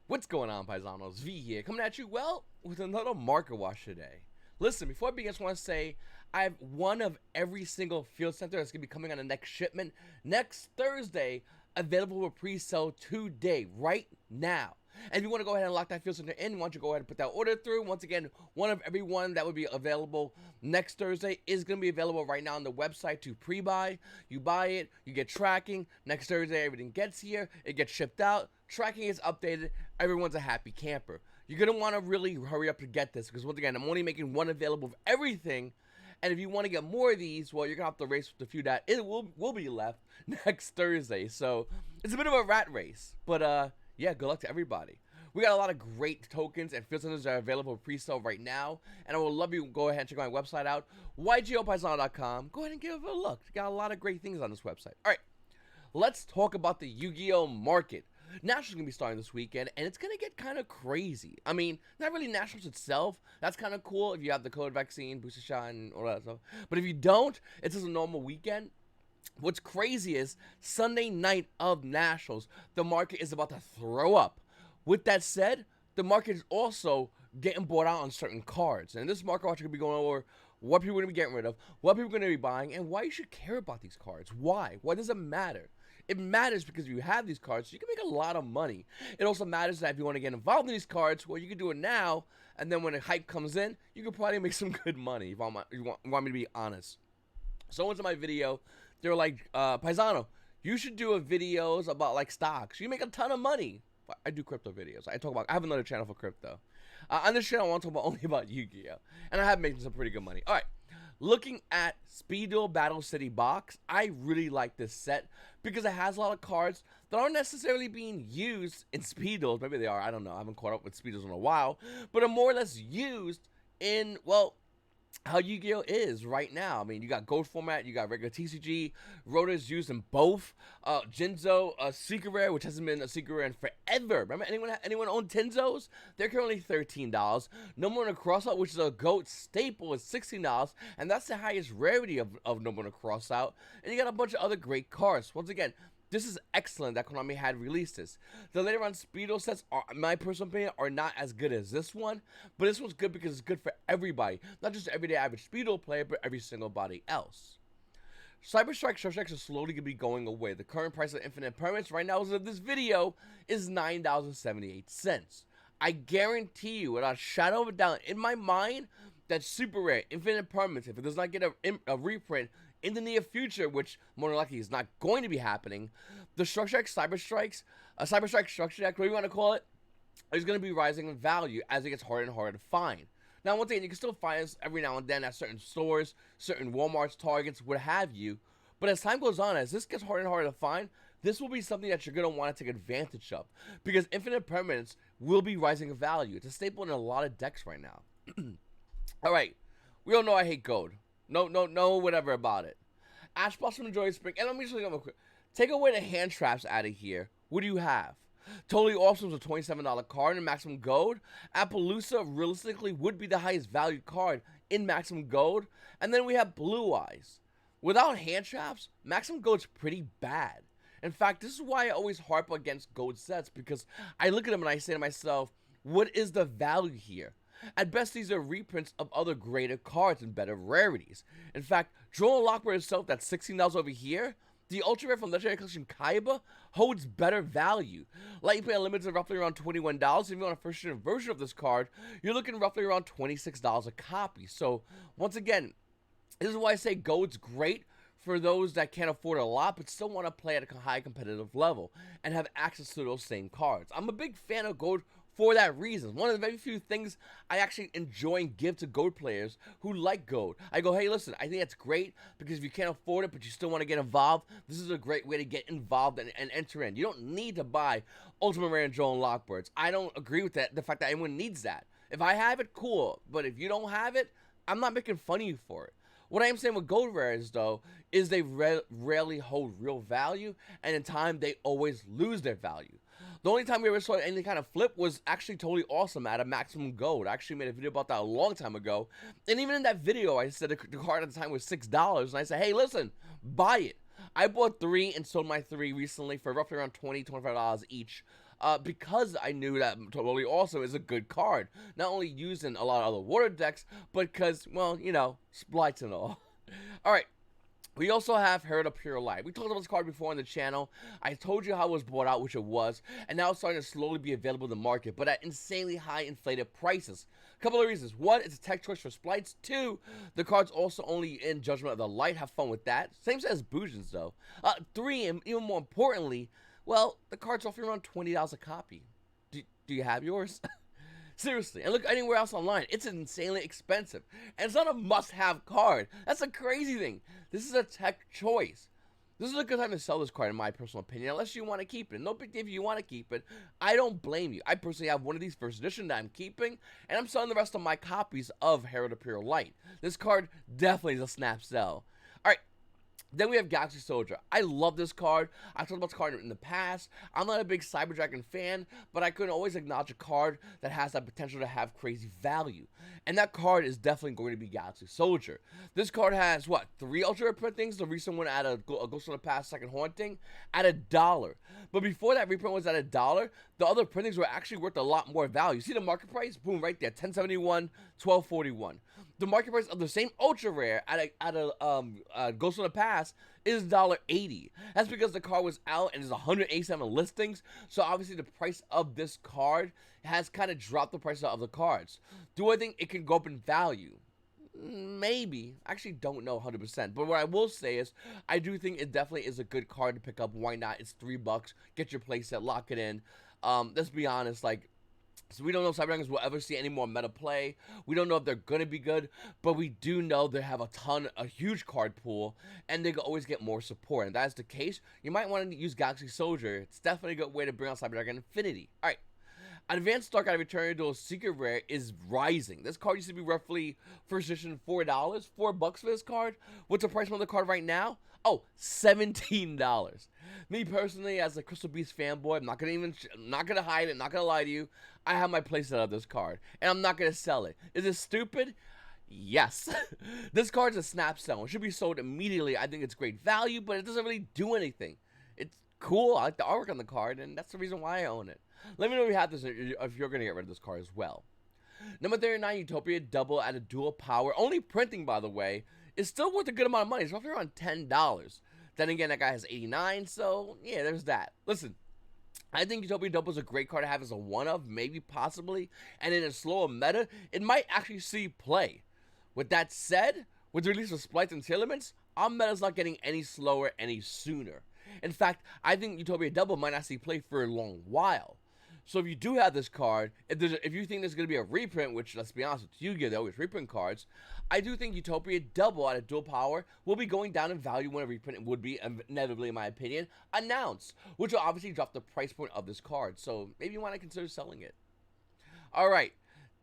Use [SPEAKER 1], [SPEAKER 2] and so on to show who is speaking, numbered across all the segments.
[SPEAKER 1] What's going on, Paisanos? V here, coming at you, well, with another market watch today. Listen, before I begin, I just want to say I have one of every single field center that's going to be coming on the next shipment next Thursday, available for pre-sale today, right now. And if you want to go ahead and lock that field center in, why don't you go ahead and put that order through. Once again, one of every one that would be available next Thursday is going to be available right now on the website to pre-buy. You buy it, you get tracking. Next Thursday, everything gets here, it gets shipped out. Tracking is updated. Everyone's a happy camper. You're going to want to really hurry up to get this because, once again, I'm only making one available of everything. And if you want to get more of these, well, you're going to have to race with the few that it will be left next Thursday. So it's a bit of a rat race. But, yeah, good luck to everybody. We got a lot of great tokens and field centers that are available for pre-sale right now. And I would love you to go ahead and check my website out, YGOPaisano.com. Go ahead and give it a look. We got a lot of great things on this website. All right, let's talk about the Yu-Gi-Oh market. Nationals going to be starting this weekend, and it's going to get kind of crazy. I mean, not really Nationals itself. That's kind of cool if you have the COVID vaccine, booster shot, and all that stuff. But if you don't, it's just a normal weekend. What's crazy is Sunday night of Nationals, the market is about to throw up. With that said, the market is also getting bought out on certain cards. And this market watch are going to be going over what people are going to be getting rid of, what people are going to be buying, and why you should care about these cards. Why? Why does it matter? It matters because if you have these cards, you can make a lot of money. It also matters that if you want to get involved in these cards, well, you can do it now, and then when the hype comes in, you can probably make some good money, if you want me to be honest. Someone in my video, they were like, Paisano, you should do a videos about, like, stocks. You make a ton of money. I do crypto videos. I have another channel for crypto. On this channel, I want to talk only about Yu-Gi-Oh! And I have made some pretty good money. All right. Looking at Speed Duel Battle City box, I really like this set because it has a lot of cards that aren't necessarily being used in Speed Duels. Maybe they are, I don't know. I haven't caught up with Speed Duels in a while. But are more or less used in, well, how Yu-Gi-Oh! Is right now. I mean, you got gold format, you got regular TCG, Rota is used in both. Jinzo, Secret Rare, which hasn't been a Secret Rare in forever. Remember, anyone own Tinzos? They're currently $13. No More Than a Crossout, which is a GOAT staple, is $16, and that's the highest rarity of No More Than a Crossout. And you got a bunch of other great cards. Once again, this is excellent that Konami had released this. The later on Speedo sets, in my personal opinion, are not as good as this one. But this one's good because it's good for everybody. Not just the everyday average Speedo player, but every single body else. Cyber Strikes are slowly going to be going away. The current price of infinite permanents right now as of this video is $9.78. I guarantee you, without a shadow of a doubt, in my mind, that super rare, infinite permanents, if it does not get a reprint in the near future, which more than likely is not going to be happening, the Structure X Cyber Strikes, Cyber Strike Structure Deck, whatever you want to call it, is going to be rising in value as it gets harder and harder to find. Now, once again, you can still find this every now and then at certain stores, certain Walmarts, Targets, what have you. But as time goes on, as this gets harder and harder to find, this will be something that you're going to want to take advantage of. Because infinite permanents will be rising in value. It's a staple in a lot of decks right now. Alright, we all know I hate gold. No, whatever about it. Ash Blossom Enjoy Spring. And let me just look quick. Take away the hand traps out of here. What do you have? Totally Awesome is a $27 card in Maximum Gold. Appaloosa realistically would be the highest valued card in Maximum Gold. And then we have Blue Eyes. Without hand traps, Maximum Gold's pretty bad. In fact, this is why I always harp against gold sets, because I look at them and I say to myself, what is the value here? At best, these are reprints of other greater cards and better rarities. In fact, Duel Lockbird itself, that's $16 over here. The Ultra Rare from Legendary Collection Kaiba holds better value. Lightning Play Unlimited roughly around $21. If you want a first generation version of this card, you're looking roughly around $26 a copy. So, once again, this is why I say gold's great for those that can't afford a lot but still want to play at a high competitive level and have access to those same cards. I'm a big fan of gold for that reason. One of the very few things I actually enjoy and give to gold players who like gold. I go, hey, listen, I think that's great because if you can't afford it but you still want to get involved, this is a great way to get involved and enter in. You don't need to buy Ultimate Rare and Duel Lockbirds. I don't agree with that, the fact that anyone needs that. If I have it, cool. But if you don't have it, I'm not making fun of you for it. What I am saying with gold rares, though, is they rarely hold real value, and in time, they always lose their value. The only time we ever saw any kind of flip was actually Totally Awesome at a Maximum Gold. I actually made a video about that a long time ago, and even in that video, I said the card at the time was $6, and I said, hey, listen, buy it. I bought 3 and sold my 3 recently for roughly around $20, $25 each because I knew that Totally Awesome is a good card. Not only used in a lot of other water decks, but because, well, you know, splites and all. Alright. We also have Herald of Pure Light. We talked about this card before on the channel. I told you how it was bought out, which it was, and now it's starting to slowly be available in the market, but at insanely high inflated prices. A couple of reasons. One, it's a tech choice for splites. Two, the card's also only in Judgment of the Light. Have fun with that. Same as Boojins, though. Three, and even more importantly, well, the card's offering around $20 a copy. Do you have yours? Seriously, and look anywhere else online, it's insanely expensive. And it's not a must-have card. That's a crazy thing. This is a tech choice. This is a good time to sell this card, in my personal opinion, unless you want to keep it. No big deal if you want to keep it. I don't blame you. I personally have one of these first edition that I'm keeping, and I'm selling the rest of my copies of Herald of Pure Light. This card definitely is a snap sell. Alright. Then we have Galaxy Soldier. I love this card. I've talked about this card in the past. I'm not a big Cyber Dragon fan, but I couldn't always acknowledge a card that has that potential to have crazy value. And that card is definitely going to be Galaxy Soldier. This card has, what, 3 Ultra reprintings? The recent one at a Ghost in the Past Second Haunting at $1. But before that reprint was at $1, the other printings were actually worth a lot more value. See the market price? Boom, right there, $10.71, $12.41. The market price of the same ultra rare at a Ghost in the Past is $1.80. That's because the card was out and there's 187 listings. So obviously the price of this card has kind of dropped the price of the cards. Do I think it can go up in value? Maybe. I actually don't know 100%. But what I will say is, I do think it definitely is a good card to pick up. Why not? It's $3. Get your playset, lock it in. Let's be honest, like, so we don't know if Cyber Dragons will ever see any more meta play. We don't know if they're going to be good, but we do know they have a huge card pool, and they can always get more support. And if that's the case, you might want to use Galaxy Soldier. It's definitely a good way to bring out Cyber Dragon Infinity. Alright. Advanced Dark Eye Return Duel Secret Rare is rising. This card used to be roughly first edition $4, $4 for this card. What's the price on the card right now? Oh, $17. Me personally, as a Crystal Beast fanboy, I'm not gonna hide it, not gonna lie to you. I have my playset of this card, and I'm not gonna sell it. Is it stupid? Yes. This card's a snap sell. It should be sold immediately. I think it's great value, but it doesn't really do anything. It's cool. I like the artwork on the card, and that's the reason why I own it. Let me know if you have this, if you're gonna get rid of this card as well. Number 39, Utopia double at a dual power. Only printing, by the way, is still worth a good amount of money. It's roughly around $10. Then again, that guy has 89, so yeah, there's that. Listen, I think Utopia Double is a great card to have as a one-of, maybe, possibly, and in a slower meta, it might actually see play. With that said, with the release of Splites and Elements, our meta's not getting any slower any sooner. In fact, I think Utopia Double might not see play for a long while. So if you do have this card, if you think there's going to be a reprint, which, let's be honest with you, they always reprint cards, I do think Utopia Double at a dual power will be going down in value when a reprint would be, inevitably in my opinion, announced, which will obviously drop the price point of this card. So maybe you want to consider selling it. Alright,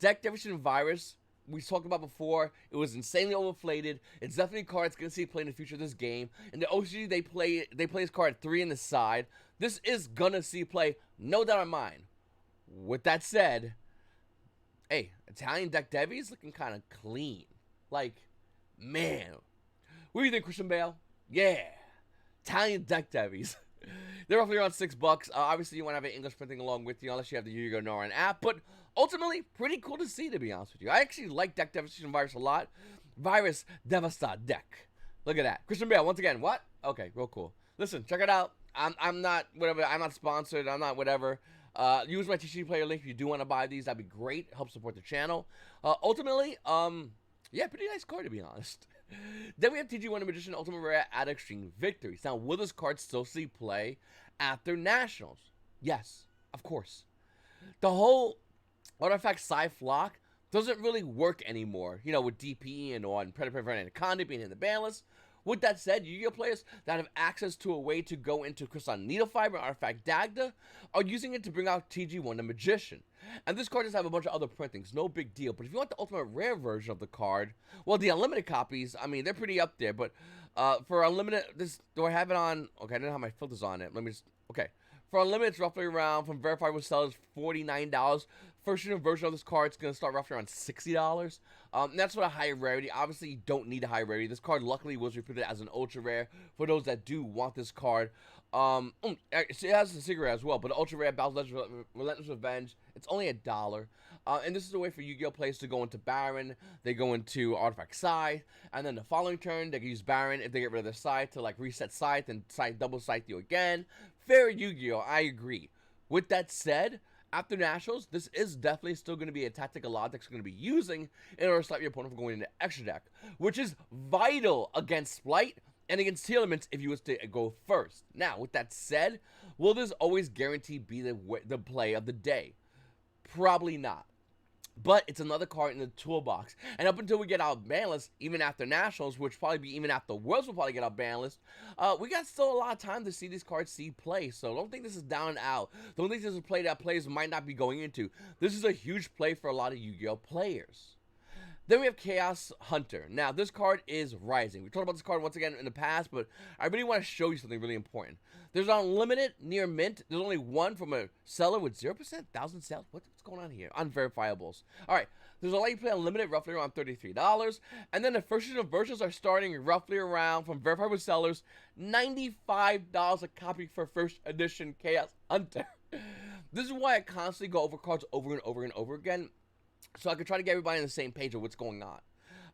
[SPEAKER 1] Deck Devastation Virus, we talked about before, it was insanely overinflated. It's definitely a card that's going to see play in the future of this game. In the OCG, they play this card at 3 in the side. This is going to see play, no doubt in mind. With that said, hey, Italian Deck Devi is looking kind of clean. Like, man. What do you think, Christian Bale? Yeah. Italian Deck Devis. They're roughly around $6. Obviously, you want to have an English printing along with you, unless you have the Yu-Gi-Oh! Noran app. But ultimately, pretty cool to see, to be honest with you. I actually like Deck Devastation Virus a lot. Virus Devasta Deck. Look at that. Christian Bale, once again, what? Okay, real cool. Listen, check it out. I'm not, whatever, I'm not sponsored. I'm not whatever. Use my TCG player link if you do want to buy these. That'd be great. Help support the channel. Ultimately, yeah, pretty nice card, to be honest. Then we have TG Wonder Magician Ultimate Rare at Extreme Victories. Now, will this card still see play after Nationals? Yes, of course. The whole Artifact Psi Flock doesn't really work anymore, you know, with DP and on Predator and Anaconda being in the ban list. With that said, Yu-Gi-Oh! Players that have access to a way to go into Crystal Needle Fiber and Artifact Dagda are using it to bring out TG Wonder Magician. And this card does have a bunch of other printings, no big deal. But if you want the Ultimate Rare version of the card, well, the Unlimited copies, I mean, they're pretty up there. But for Unlimited, do I have it on? Okay, I don't have my filters on it. Let me just, okay. For Unlimited, it's roughly around, from Verified with sellers, $49. First version of this card is going to start roughly around $60. And that's for a higher rarity. Obviously, you don't need a high rarity. This card, luckily, was reprinted as an ultra rare for those that do want this card. It has a cigarette as well, but the ultra rare Bowser's Relentless Revenge, it's only $1. And this is a way for Yu-Gi-Oh players to go into Baron, they go into Artifact Scythe, and then the following turn they can use Baron if they get rid of their Scythe to like reset Scythe and Scythe double Scythe you again. Fair Yu-Gi-Oh, I agree. With that said, after Nationals, this is definitely still going to be a tactic a lot of decks are going to be using in order to stop your opponent from going into extra deck, which is vital against Splight and against Telements if you was to go first. Now, with that said, will this always guarantee be the play of the day? Probably not. But it's another card in the toolbox. And up until we get our ban list, even after Nationals, which probably be even after Worlds will probably get our ban list, we got still a lot of time to see these cards see play. So don't think this is down and out. Don't think this is a play that players might not be going into. This is a huge play for a lot of Yu-Gi-Oh players. Then we have Chaos Hunter. Now, this card is rising. We talked about this card once again in the past, but I really want to show you something really important. There's unlimited near mint. There's only one from a seller with 0%, 1,000 sales. What's going on here? Unverifiables. All right. There's a lot you play unlimited, roughly around $33. And then the first versions are starting roughly around, from verifiable sellers, $95 a copy for first edition Chaos Hunter. This is why I constantly go over cards over and over and over again, so I could try to get everybody on the same page of what's going on.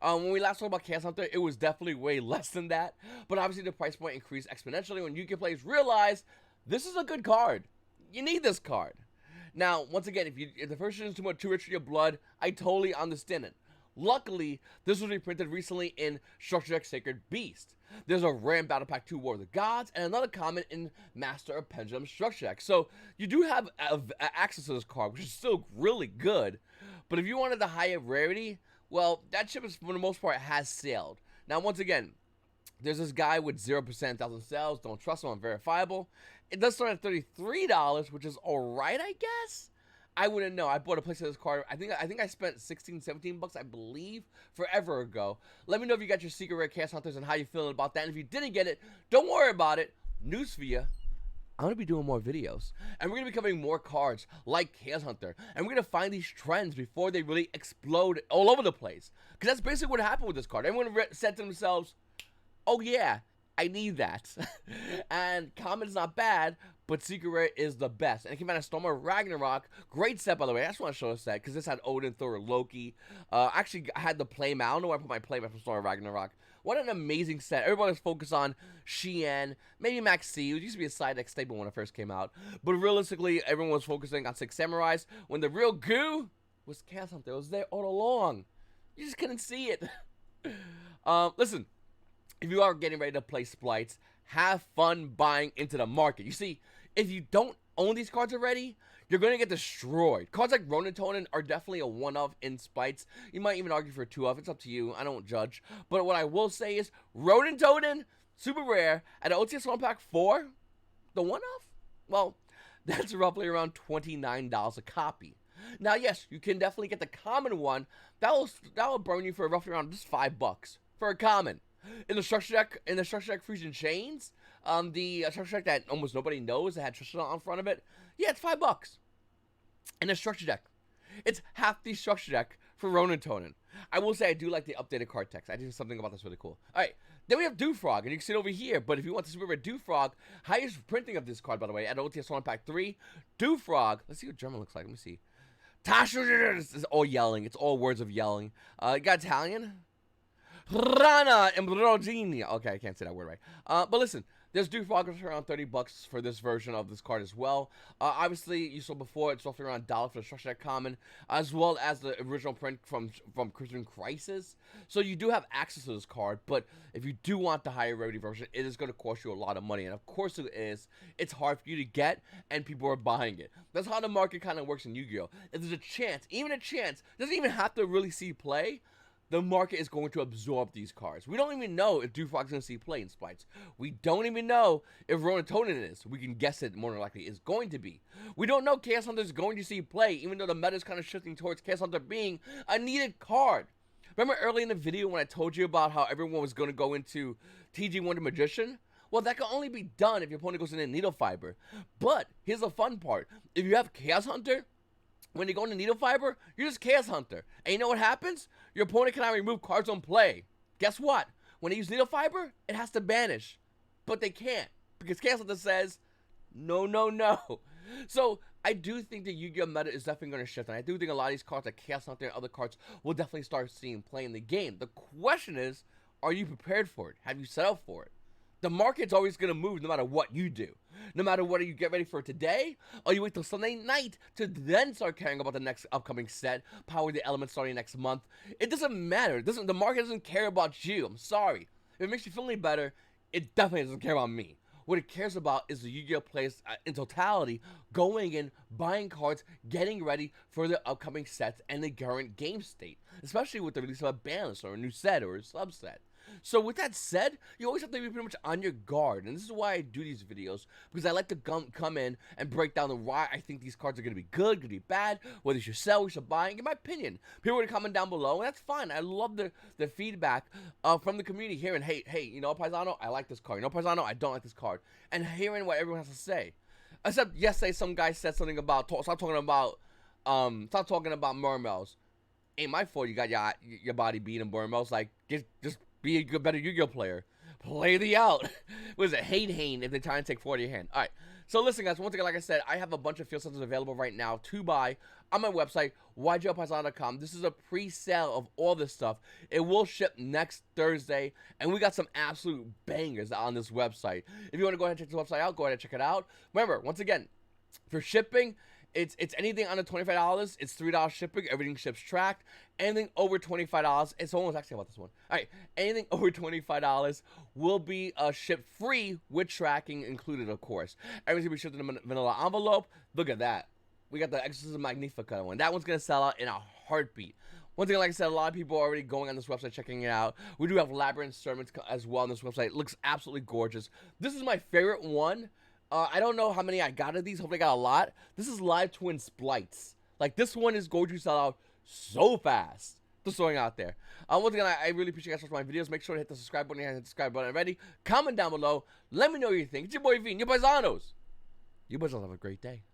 [SPEAKER 1] When we last talked about Chaos Hunter, it was definitely way less than that. But obviously the price point increased exponentially when Yu-Gi-Oh players realize this is a good card. You need this card. Now, once again, if the first edition is too rich for your blood, I totally understand it. Luckily, this was reprinted recently in Structure Deck Sacred Beast. There's a rare in Battle Pack 2 War of the Gods, and another common in Master of Pendulum Structure Deck. So you do have access to this card, which is still really good. But if you wanted the higher rarity, well, that ship is, for the most part, has sailed. Now, once again, there's this guy with 0%, 1,000 sales. Don't trust him, unverifiable. It does start at $33, which is alright, I guess. I wouldn't know. I bought a place of this card. I think I spent 16, 17 bucks, I believe, forever ago. Let me know if you got your secret rare Chaos Hunters and how you're feeling about that. And if you didn't get it, don't worry about it. News for you. I'm going to be doing more videos, and we're going to be covering more cards like Chaos Hunter, and we're going to find these trends before they really explode all over the place, because that's basically what happened with this card. Everyone said to themselves, oh yeah, I need that. And common is not bad, but secret rare is the best. And it came out of Storm of Ragnarok. Great set, by the way. I just want to show us that, because this had Odin, Thor, Loki. Actually, I had the playmat. I don't know where I put my playmat from Storm of Ragnarok. What an amazing set. Everybody was focused on Shien, maybe Maxi. It used to be a side deck staple when it first came out. But realistically, everyone was focusing on Six Samurais, when the real goo was Chaos Hunter. It was there all along. You just couldn't see it. Listen, if you are getting ready to play Splites, have fun buying into the market. You see, if you don't own these cards already, you're going to get destroyed. Cards like Ronintoadin are definitely a one-of in Splites. You might even argue for a two-of. It's up to you. I don't judge. But what I will say is, Ronintoadin, super rare, at an OTS 1 Pack 4, the one-of? Well, that's roughly around $29 a copy. Now, yes, you can definitely get the common one. That will burn you for roughly around just $5 for a common. In the structure deck Fusion Chains, the structure deck that almost nobody knows that had Tristan on front of it, yeah, it's $5. In the structure deck, it's half the structure deck for Ronintoadin. I will say I do like the updated card text. I think something about that's really cool. All right, then we have Dewfrog, and you can see it over here. But if you want to super rare Dewfrog, highest printing of this card, by the way, at OTS 1 Pack 3, Dewfrog. Let's see what German looks like. Let me see. Tasha is all yelling. It's all words of yelling. You got Italian. Rana Embrodini. Okay, I can't say that word right. But listen, there's Dewfrog for around $30 for this version of this card as well. Obviously, you saw before, it's roughly around $1 for the structure deck common, as well as the original print from Christian Crisis. So you do have access to this card, but if you do want the higher rarity version, it is going to cost you a lot of money. And of course it is. It's hard for you to get, and people are buying it. That's how the market kind of works in Yu-Gi-Oh! If there's a chance, doesn't even have to really see play, the market is going to absorb these cards. We don't even know if Dewfrog's going to see play in Splites. We don't even know if Ronintoadin is. We can guess it more than likely is going to be. We don't know Chaos Hunter is going to see play, even though the meta is kind of shifting towards Chaos Hunter being a needed card. Remember early in the video when I told you about how everyone was going to go into TG Wonder Magician? Well, that can only be done if your opponent goes into Needle Fiber. But here's the fun part. If you have Chaos Hunter, when you go into Needle Fiber, you're just Chaos Hunter. And you know what happens? Your opponent cannot remove cards on play. Guess what? When they use Needle Fiber, it has to banish. But they can't, because Chaos Hunter says no, no, no. So I do think the Yu-Gi-Oh meta is definitely going to shift, and I do think a lot of these cards, like Chaos Hunter and other cards, will definitely start seeing play in the game. The question is, are you prepared for it? Have you set up for it? The market's always going to move no matter what you do. No matter whether you get ready for it today, or you wait till Sunday night to then start caring about the next upcoming set, Power the Elements starting next month. It doesn't matter. The market doesn't care about you. I'm sorry. If it makes you feel any better, it definitely doesn't care about me. What it cares about is the Yu-Gi-Oh players in totality going in, buying cards, getting ready for the upcoming sets and the current game state, especially with the release of a balance or a new set or a subset. So with that said, you always have to be pretty much on your guard, and this is why I do these videos, because I like to come in and break down why I think these cards are going to be good, going to be bad, whether you should sell, you should buy, and get my opinion. People are going to comment down below, and that's fine. I love the feedback from the community, hearing, hey, you know, Paisano, I like this card. You know, Paisano, I don't like this card. And hearing what everyone has to say. Except yesterday, some guy said something about, stop talking about Mermels. Ain't my fault you got your body beat in Mermels. Like, just be a good, better Yu-Gi-Oh player. Play the out. What is it? Hate if they try and take 4 out of your hand. All right. So listen, guys. Once again, like I said, I have a bunch of field centers available right now to buy on my website, YGOPaisano.com. This is a pre-sale of all this stuff. It will ship next Thursday, and we got some absolute bangers on this website. If you want to go ahead and check the website out, go ahead and check it out. Remember, once again, for shipping, it's anything under $25, it's $3 shipping, everything ships tracked. Anything over $25, it's almost actually about this one. All right, anything over $25 will be shipped free with tracking included, of course. Everything's gonna be shipped in a vanilla envelope. Look at that. We got the Exorcism Magnifica one. That one's gonna sell out in a heartbeat. Once again, like I said, a lot of people are already going on this website, checking it out. We do have Labyrinth sermons as well on this website. It looks absolutely gorgeous. This is my favorite one. I don't know how many I got of these. Hopefully I got a lot. This is Live Twin Splites. Like, this one is going to sell out so fast. Just throwing out there. Once again, I really appreciate you guys watching my videos. Make sure to hit the subscribe button and hit the subscribe button already. Comment down below. Let me know what you think. It's your boy V and your Paisanos. You boys all have a great day.